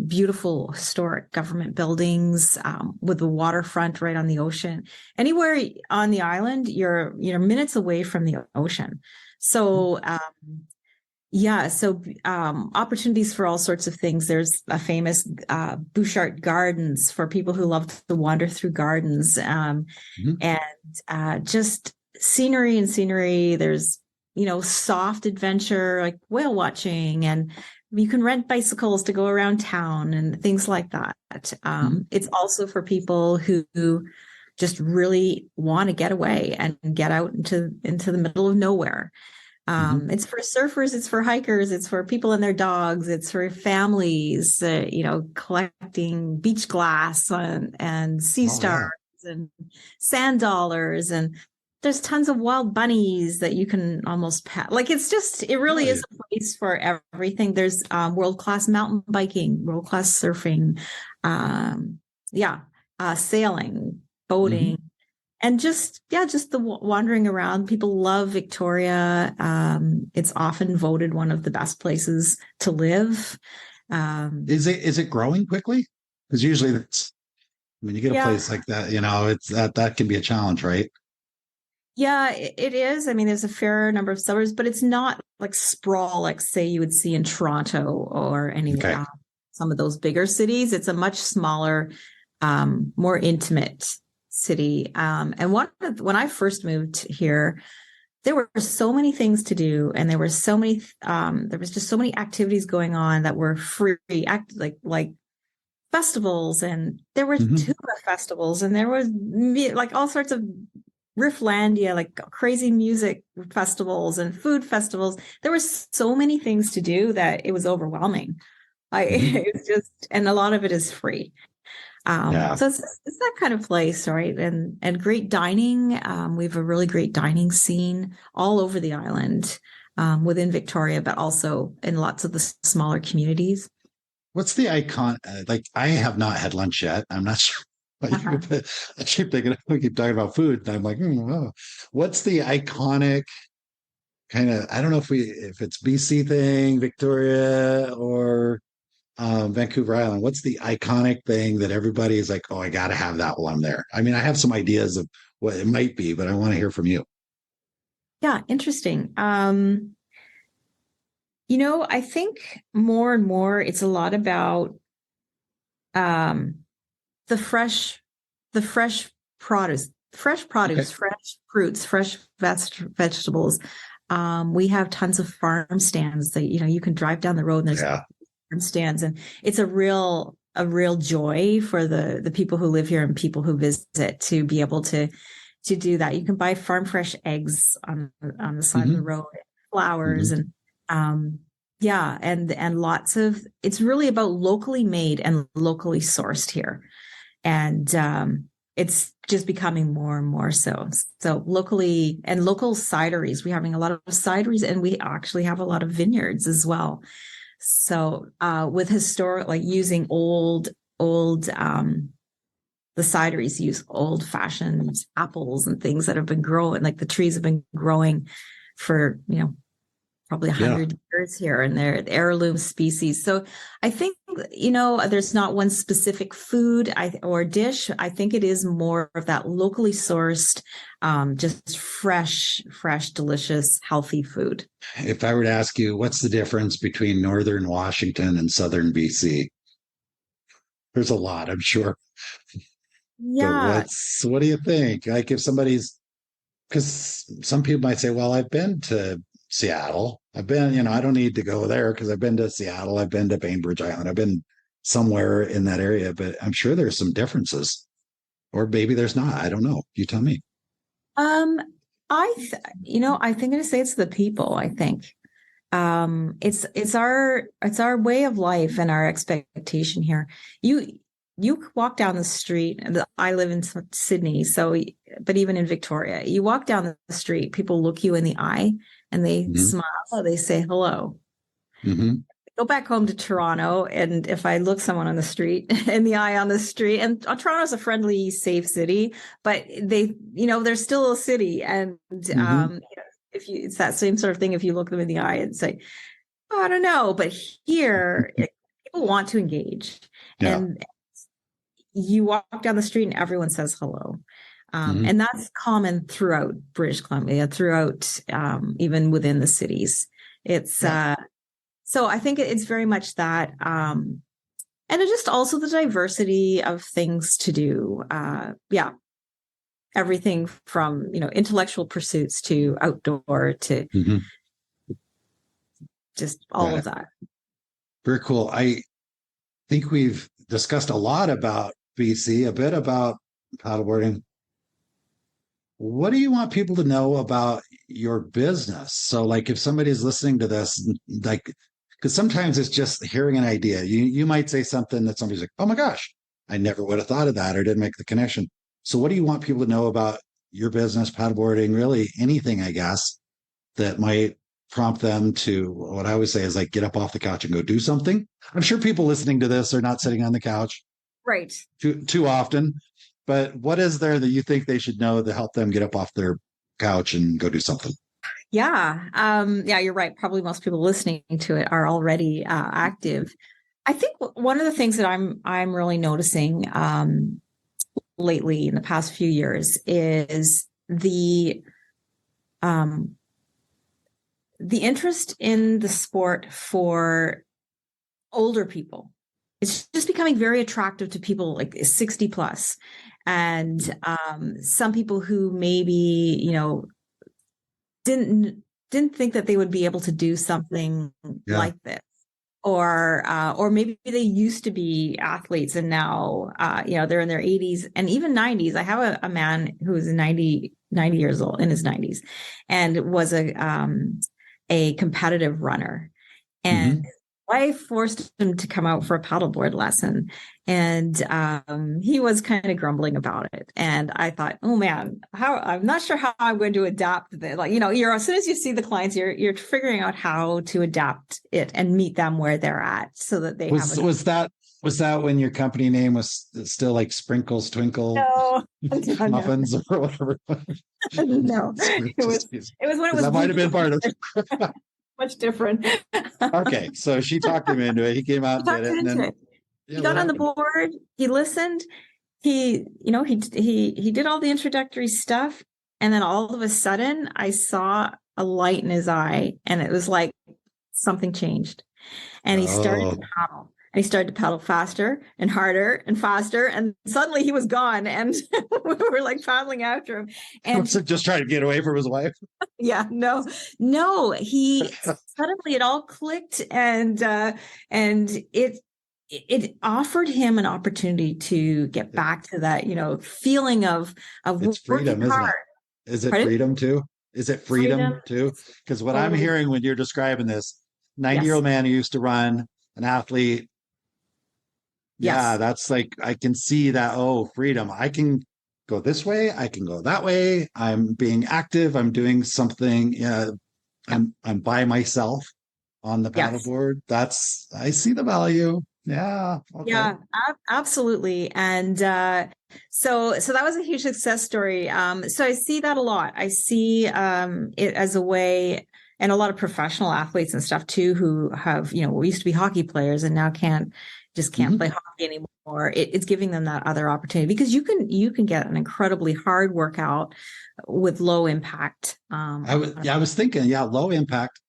beautiful historic government buildings with the waterfront right on the ocean. Anywhere on the island, you're minutes away from the ocean. So opportunities for all sorts of things. There's a famous Bouchard Gardens for people who love to wander through gardens, and just scenery. There's, soft adventure like whale watching, and you can rent bicycles to go around town and things like that. It's also for people who just really want to get away and get out into the middle of nowhere. It's for surfers, it's for hikers, it's for people and their dogs, it's for families, collecting beach glass and sea stars and sand dollars. And there's tons of wild bunnies that you can almost pet. Like, it really is a place for everything. There's world-class mountain biking, world-class surfing, sailing, boating. And just the wandering around. People love Victoria. It's often voted one of the best places to live. Is it growing quickly? Because usually you get a place like that, it's that can be a challenge, right? Yeah, it is. I mean, there's a fair number of suburbs, but it's not like sprawl, like say you would see in Toronto or any some of those bigger cities. It's a much smaller, more intimate city. And when I first moved here, there were so many things to do, and there were so many there was just so many activities going on that were free, like festivals, and there were tuba festivals, and there was like all sorts of Rifflandia, like crazy music festivals and food festivals. There were so many things to do that it was overwhelming. It's just, and a lot of it is free. So it's that kind of place, right? And great dining. We have a really great dining scene all over the island, within Victoria, but also in lots of the smaller communities. What's the icon? Like, I have not had lunch yet. I'm not sure. I keep thinking, we keep talking about food, and I'm like, what's the iconic kind of? I don't know if it's BC thing, Victoria, or Vancouver Island. What's the iconic thing that everybody is like, oh, I got to have that while I'm there? I mean, I have some ideas of what it might be, but I want to hear from you. Yeah, interesting. I think more and more it's a lot about the fresh produce, Okay. fresh fruits, fresh vegetables. We have tons of farm stands that, you can drive down the road and there's farm stands, and it's a real joy for the people who live here and people who visit to be able to do that. You can buy farm fresh eggs on the side of the road, flowers, and and lots of, it's really about locally made and locally sourced here. And it's just becoming more and more so. So locally, and local cideries, we're having a lot of cideries, and we actually have a lot of vineyards as well. So with historic, like using old the cideries use old fashioned apples and things that have been growing, like the trees have been growing for, probably 100 years here, and they're heirloom species. So I think, there's not one specific food or dish. I think it is more of that locally sourced, just fresh, delicious, healthy food. If I were to ask you, what's the difference between Northern Washington and Southern BC? There's a lot, I'm sure. Yeah. But what do you think? Like, if somebody's, because some people might say, well, I've been to Seattle. I've been, I don't need to go there because I've been to Seattle. I've been to Bainbridge Island. I've been somewhere in that area, but I'm sure there's some differences, or maybe there's not. I don't know. You tell me. I think I'm going to say it's the people. I think it's our way of life and our expectation here. You walk down the street, and I live in Sydney, but even in Victoria, you walk down the street, people look you in the eye and they smile, they say hello. Go back home to Toronto, and if I look someone on the street in the eye on the street, and Toronto's a friendly, safe city, but they're still a city, and it's that same sort of thing. If you look them in the eye and say, oh, I don't know, but here people want to engage, and you walk down the street and everyone says hello. And that's common throughout British Columbia, throughout even within the cities. It's so I think it's very much that, and it's just also the diversity of things to do. Everything from intellectual pursuits to outdoor to just all of that. Very cool. I think we've discussed a lot about BC, a bit about paddleboarding. What do you want people to know about your business? So, like, if somebody's listening to this, like, because sometimes it's just hearing an idea. You might say something that somebody's like, oh my gosh, I never would have thought of that, or didn't make the connection. So what do you want people to know about your business, paddleboarding, really anything, I guess, that might prompt them to, what I always say is, like, get up off the couch and go do something? I'm sure people listening to this are not sitting on the couch right too often, but what is there that you think they should know to help them get up off their couch and go do something? You're right. Probably most people listening to it are already active. I think one of the things that I'm really noticing lately in the past few years is the interest in the sport for older people. It's just becoming very attractive to people like 60 plus. And some people who maybe, didn't think that they would be able to do something like this or maybe they used to be athletes and now, they're in their 80s and even 90s. I have a man who is 90 years old, in his 90s, and was a competitive runner. And wife forced him to come out for a paddleboard lesson, and he was kind of grumbling about it. And I thought, oh man, I'm not sure how I'm going to adapt that. You're, as soon as you see the clients, you're figuring out how to adapt it and meet them where they're at, so that they was that when your company name was still like Sprinkles Twinkle Muffins or whatever? No, it was when it was. That might have been part of it. Much different. Okay, so she talked him into it. He came out and did it, and then he got on the board. He listened. He did all the introductory stuff, and then all of a sudden, I saw a light in his eye, and it was like something changed, and he started to paddle. And he started to paddle faster and harder and faster. And suddenly he was gone. And we were like paddling after him. And was just trying to get away from his wife. Yeah, no, he suddenly it all clicked, and it offered him an opportunity to get back to that, feeling of it's freedom, isn't it? Is it freedom too? Is it freedom too? Because what I'm hearing when you're describing this 90-year-old man who used to run, an athlete. Yeah, that's like, I can see that. Oh, freedom. I can go this way. I can go that way. I'm being active. I'm doing something. I'm by myself on the paddleboard. I see the value. Yeah. Okay. Yeah, absolutely. And so that was a huge success story. So I see that a lot. I see it as a way, and a lot of professional athletes and stuff too, who have, we used to be hockey players and now can't play hockey anymore. It's giving them that other opportunity, because you can get an incredibly hard workout with low impact. I was thinking, low impact.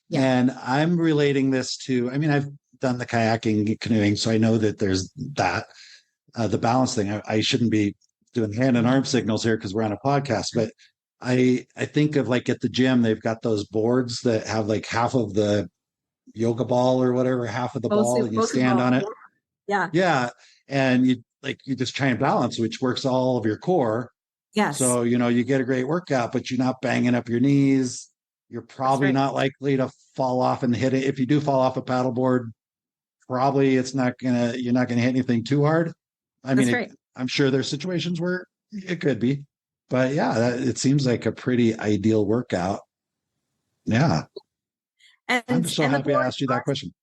Yeah. And I'm relating this to, I've done the kayaking, canoeing, so I know that there's that, the balance thing. I shouldn't be doing hand and arm signals here because we're on a podcast, but I think of like at the gym, they've got those boards that have like half of the yoga ball or whatever, half of the ball, and you stand on it. Yeah. Yeah. And you just try and balance, which works all of your core. Yes. So, you get a great workout, but you're not banging up your knees. You're probably not likely to fall off and hit it. If you do fall off a paddleboard, probably you're not going to hit anything too hard. I'm sure there's situations where it could be, but it seems like a pretty ideal workout. Yeah. And I'm so happy I asked you that question.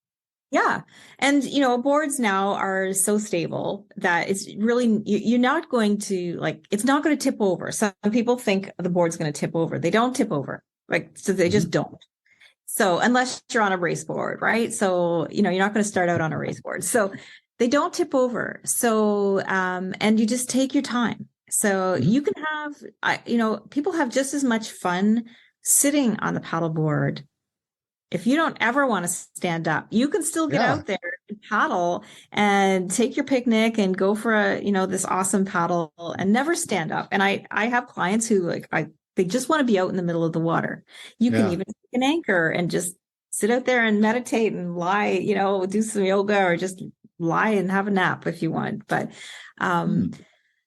Yeah. And, boards now are so stable that it's really, you're not going to it's not going to tip over. Some people think the board's going to tip over. They don't tip over. So they just don't. So unless you're on a race board, right? So, you're not going to start out on a race board. So they don't tip over. So, and you just take your time. So you can have, people have just as much fun sitting on the paddleboard. If you don't ever want to stand up, you can still get out there and paddle and take your picnic and go for this awesome paddle and never stand up. And I have clients who they just want to be out in the middle of the water. You can even take an anchor and just sit out there and meditate and lie, do some yoga or just lie and have a nap if you want. But,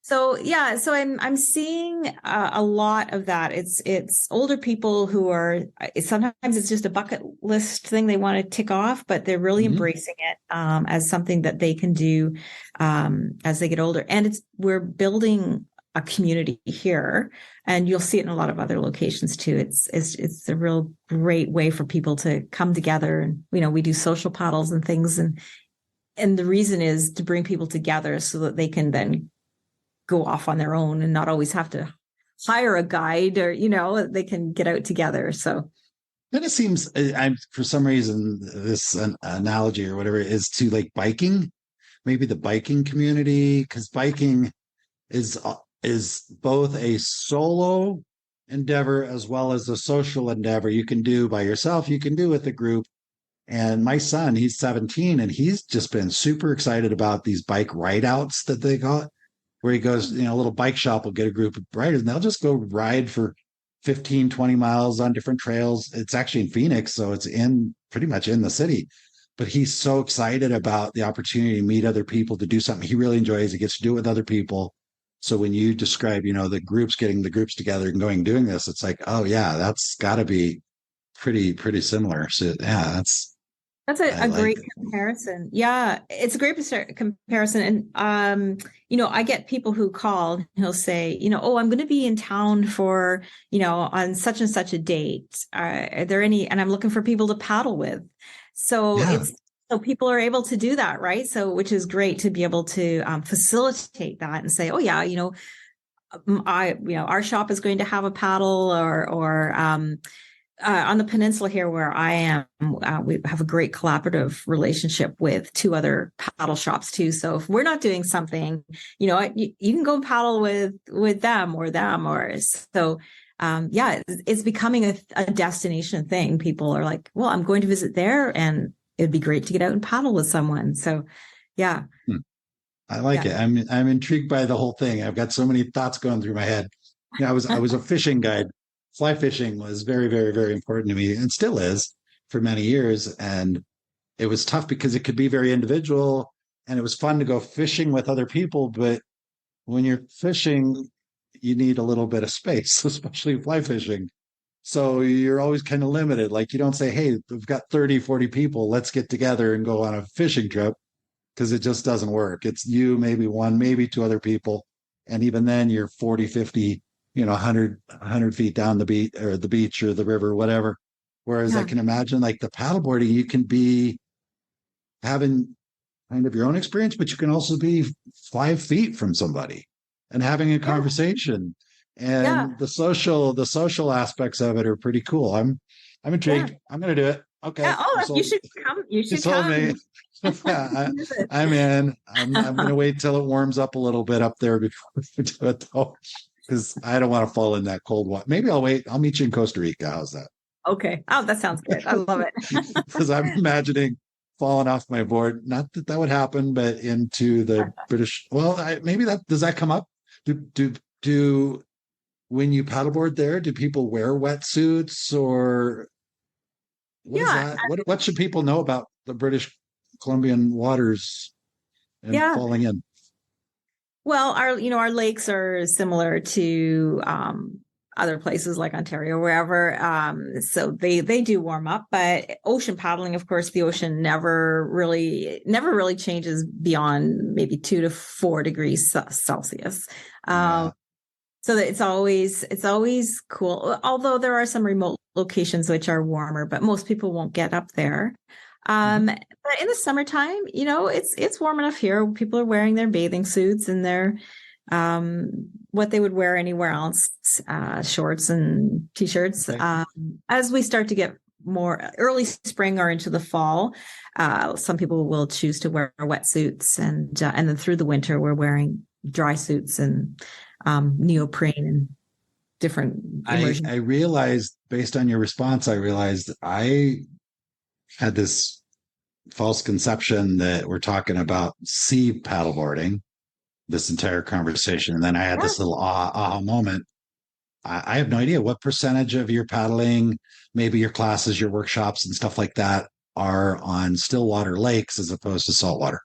So I'm seeing a lot of that. It's older people who are, sometimes it's just a bucket list thing they want to tick off, but they're really embracing it as something that they can do as they get older. And we're building a community here, and you'll see it in a lot of other locations too. It's a real great way for people to come together, and we do social paddles and things, and the reason is to bring people together so that they can then go off on their own and not always have to hire a guide, or, they can get out together. So then it seems, for some reason, this analogy or whatever is to like biking, maybe the biking community, because biking is both a solo endeavor as well as a social endeavor. You can do by yourself, you can do with a group. And my son, he's 17, and he's just been super excited about these bike ride outs that they call it, where he goes, a little bike shop will get a group of riders and they'll just go ride for 15, 20 miles on different trails. It's actually in Phoenix, so it's pretty much in the city, but he's so excited about the opportunity to meet other people, to do something he really enjoys. He gets to do it with other people. So when you describe, the groups, getting the groups together and doing this, it's like, oh yeah, that's got to be pretty similar. So yeah, That's a great comparison. Yeah, it's a great comparison. And, I get people who call and he'll say, oh, I'm going to be in town for, on such and such a date. Are there any, and I'm looking for people to paddle with. So so people are able to do that, right? So, which is great to be able to facilitate that and say, oh yeah, our shop is going to have a paddle or on the peninsula here where I am, we have a great collaborative relationship with 2 other paddle shops too. So if we're not doing something, you can go paddle with them or so. It's becoming a destination thing. People are like, well, I'm going to visit there, and it'd be great to get out and paddle with someone. So, yeah. I like it. I'm intrigued by the whole thing. I've got so many thoughts going through my head. I was a fishing guide. Fly fishing was very, very, very important to me, and still is for many years. And it was tough because it could be very individual, and it was fun to go fishing with other people. But when you're fishing, you need a little bit of space, especially fly fishing. So you're always kind of limited. Like, you don't say, hey, we've got 30, 40 people, let's get together and go on a fishing trip, because it just doesn't work. It's you, maybe 1, maybe 2 other people. And even then you're 40, 50, 100 feet down the beach or the river, whatever. Whereas I can imagine, like, the paddleboarding, you can be having kind of your own experience, but you can also be 5 feet from somebody and having a conversation. And the social aspects of it are pretty cool. I'm intrigued. I'm going to do it. Okay. Yeah. Oh, you should come. You should come. Me. I'm in. I'm going to wait till it warms up a little bit up there before we do it, though, because I don't want to fall in that cold water. Maybe I'll wait. I'll meet you in Costa Rica. How's that? Okay. Oh, that sounds good. I love it. Because I'm imagining falling off my board. Not that would happen, but into the British. Well, maybe does that come up? Do when you paddleboard there, do people wear wetsuits, or what is that? What should people know about the British Columbian waters and falling in? Well, our lakes are similar to other places like Ontario, wherever. So they do warm up, but ocean paddling, of course, the ocean never really changes beyond maybe 2 to 4 degrees Celsius. So that it's always cool. Although there are some remote locations which are warmer, but most people won't get up there. But in the summertime, it's warm enough here. People are wearing their bathing suits and their what they would wear anywhere else, shorts and t-shirts. Right. As we start to get more early spring or into the fall, some people will choose to wear wetsuits, and then through the winter we're wearing dry suits and neoprene and different immersion. I realized, based on your response, I had this false conception that we're talking about sea paddleboarding this entire conversation. And then I had this little aha moment. I have no idea what percentage of your paddling, maybe your classes, your workshops and stuff like that, are on stillwater lakes as opposed to saltwater.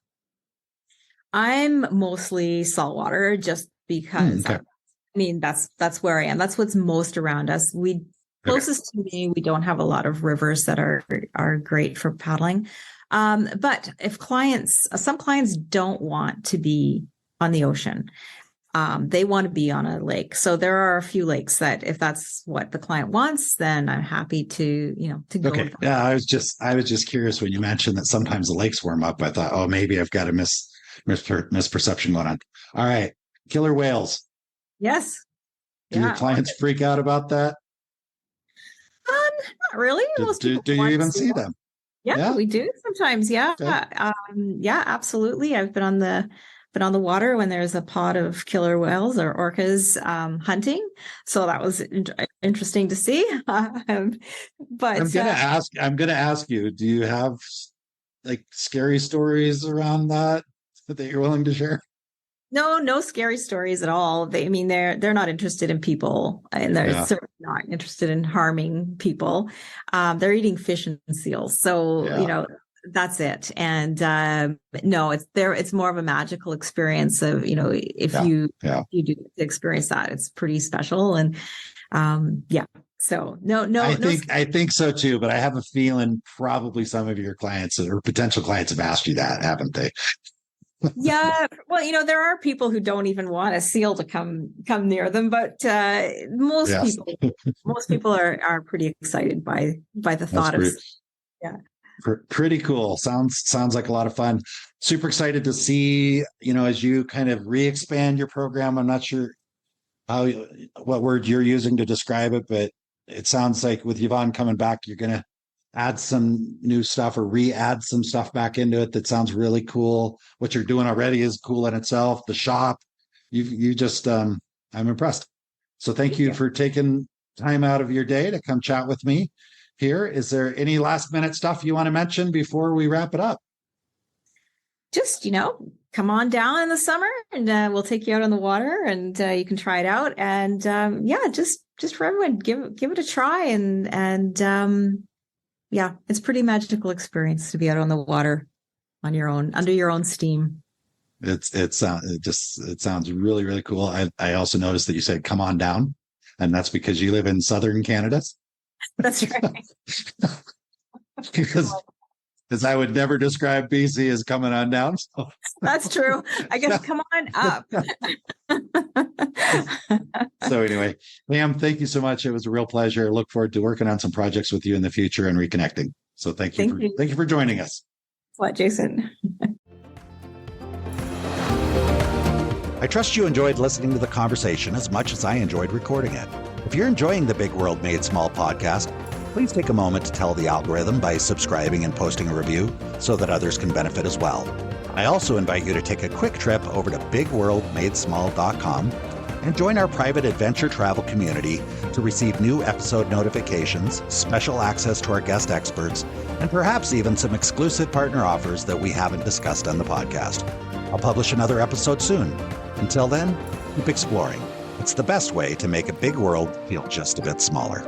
I'm mostly saltwater, just because that's where I am. That's what's most around us. Closest to me, we don't have a lot of rivers that are great for paddling. But if some clients don't want to be on the ocean, they want to be on a lake. So there are a few lakes that, if that's what the client wants, then I'm happy to go. Okay. Yeah. I was just curious when you mentioned that sometimes the lakes warm up. I thought, oh, maybe I've got a misperception going on. All right. Killer whales. Yes. Do your clients freak out about that? Not really. Do you even see them? Yeah, we do sometimes. Yeah. Okay. Absolutely. I've been on the water when there's a pod of killer whales or orcas hunting. So that was interesting to see. But I'm gonna ask you, do you have like scary stories around that you're willing to share? No scary stories at all. They're not interested in people, and they're certainly not interested in harming people. They're eating fish and seals. So, That's it. And no, it's more of a magical experience of, if you do experience that, it's pretty special. And so I think so too, but I have a feeling probably some of your clients or potential clients have asked you that, haven't they? Yeah. Well, there are people who don't even want a seal to come near them, but most people are pretty excited by the thought of, yeah. Pretty cool. Sounds like a lot of fun. Super excited to see, as you kind of re-expand your program. I'm not sure what word you're using to describe it, but it sounds like with Yvonne coming back, you're going to add some new stuff or re-add some stuff back into it. That sounds really cool. What you're doing already is cool in itself. The shop, you just, I'm impressed. So thank you for taking time out of your day to come chat with me here. Is there any last minute stuff you want to mention before we wrap it up? Just, come on down in the summer and we'll take you out on the water and you can try it out. And just for everyone, give it a try. And it's pretty magical experience to be out on the water on your own, under your own steam. It sounds really, really cool. I also noticed that you said, come on down. And that's because you live in Southern Canada. That's right. because I would never describe BC as coming on down. So. That's true. I guess come on up. So anyway, Pam, thank you so much. It was a real pleasure. I look forward to working on some projects with you in the future and reconnecting. So thank you for joining us. What, Jason? I trust you enjoyed listening to the conversation as much as I enjoyed recording it. If you're enjoying the Big World Made Small podcast, please take a moment to tell the algorithm by subscribing and posting a review so that others can benefit as well. I also invite you to take a quick trip over to bigworldmadesmall.com and join our private adventure travel community to receive new episode notifications, special access to our guest experts, and perhaps even some exclusive partner offers that we haven't discussed on the podcast. I'll publish another episode soon. Until then, keep exploring. It's the best way to make a big world feel just a bit smaller.